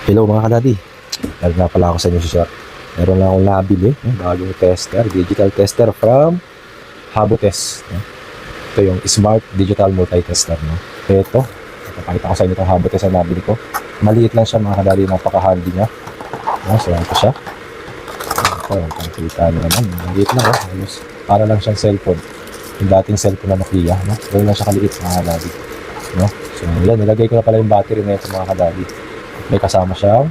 Hello mga kadadi. Meron nga pala ako sa inyo share. Meron lang akong nabili, bagong tester, digital tester from Habotest. Ito yung Smart Digital Multi-Tester. Ito, papakita ko sa inyo itong Habotest na nabili ko. Maliit lang siya mga kadadi, napaka-handy niya. So, ito siya. Ito, kita nyo naman. Maliit lang, para lang siyang cellphone. Yung dating cellphone na Nokia. Gawin lang siya kaliit mga kadadi. So, yan, nilagay ko na pala yung battery na ito mga kadadi. May kasama siyang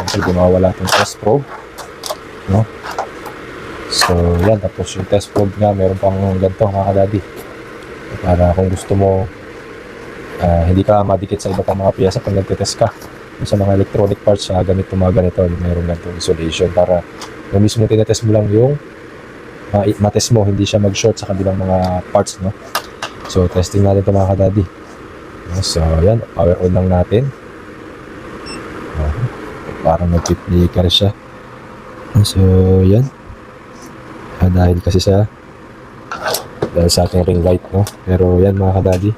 siyempre mawawala itong test probe, so yan, tapos yung test probe nga meron pang ganito mga kadadi para kung gusto mo hindi ka madikit sa iba pang mga piyesa pag nagtetest ka sa mga electronic parts, ganito mga ganito, meron ganitong isolation para yung mismo tinetest mo lang yung matest mo, hindi siya mag-short sa kabilang mga parts, so testing natin ito mga kadadi. So yan, power on lang natin. Parang nag-flicker siya. So yan, dahil kasi dahil sa ating ring light, pero yan mga kadadi,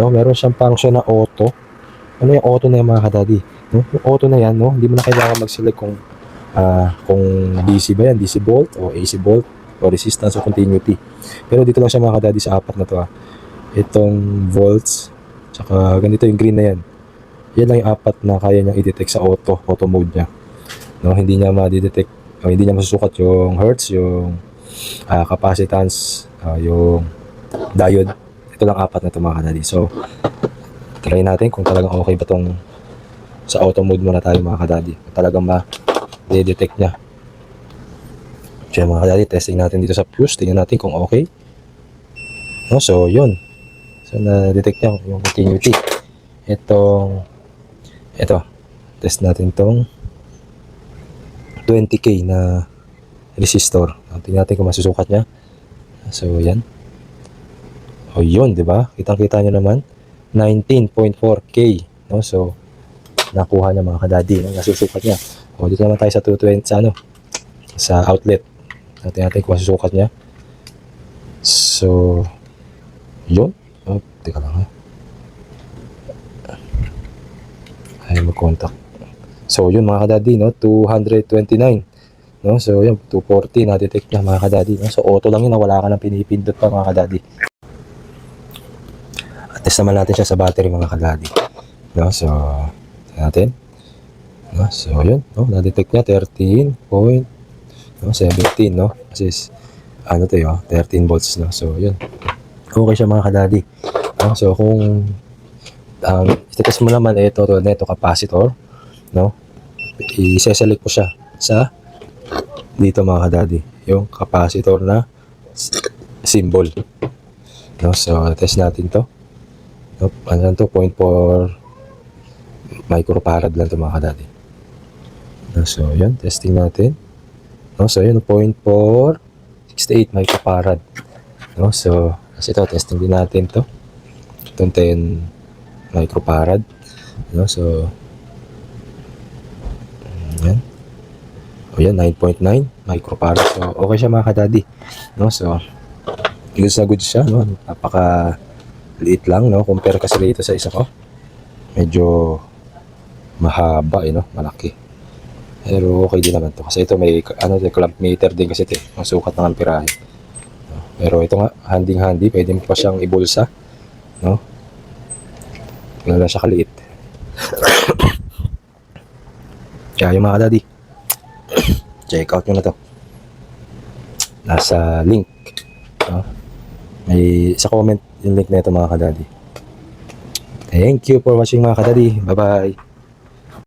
meron siyang function na auto. Ano yung auto na yan mga kadadi? Yung auto na yan, hindi mo na kailangan mag-select kung DC ba yan, DC volt o AC volt o resistance o continuity. Pero dito lang siya mga kadadi sa apat na to. Itong volts, tsaka ganito yung green na yan. Yan lang yung apat na kaya niyang i-detect sa auto mode niya. Hindi niya ma-detect, hindi niya masusukat yung hertz, yung capacitance, yung diode. Ito lang apat na ito mga kadadi. So, try natin kung talagang okay ba itong sa auto mode muna tayo mga kadadi. Kung talagang ma-detect niya. So, mga kadadi, testing natin dito sa fuse. Tingnan natin kung okay. So, yun. So, na-detect niya yung continuity. Ito, test natin tong 20K na resistor. Tingnan natin kung masusukat niya. So, yan. O, yun, di ba? Kitang-kita nyo naman. 19.4K. So, nakuha niya mga kadadi. Nasusukat niya. O, dito naman tayo sa 220, sa outlet. Tingnan natin kung masusukat niya. So, yun. O, teka lang ay mag-contact. So yun mga kadadi, 229. So yun, 240 na-detect niya mga kadadi. So auto lang yun, wala ka nang pinipindot pa mga kadadi. At test naman natin siya sa battery mga kadadi. So natin. So yun, na-detect niya 13.17, kasi ano to yun, 13 volts. So yun, okay siya mga kadadi. So kung itetest mo naman ito capacitor, i-select ko siya sa dito mga kadadi, yung capacitor na symbol. So test natin to. Ano lang to, 0.4 microfarad lang to mga kadadi. So yun, testing natin. So yun, 0.468 microfarad. So kasi ito, testing din natin to. Itong 10 microfarad. So yan. O yan, 9.9 microfarad. So okay siya mga kadadi. So goods na goods siya, napaka liit lang, compare kasi dito sa isa ko. Medyo mahaba, malaki. Pero okay din naman to kasi ito may clamp meter din kasi ito, ang sukat ng amperahe. Pero ito nga, handy, pwede mo pa siyang ibulsa, wala siya kaliit. Kaya yung mga kadadi, check out nyo na to. Nasa link, may sa comment yung link na ito mga kadadi. Thank you for watching mga kadadi. Bye bye.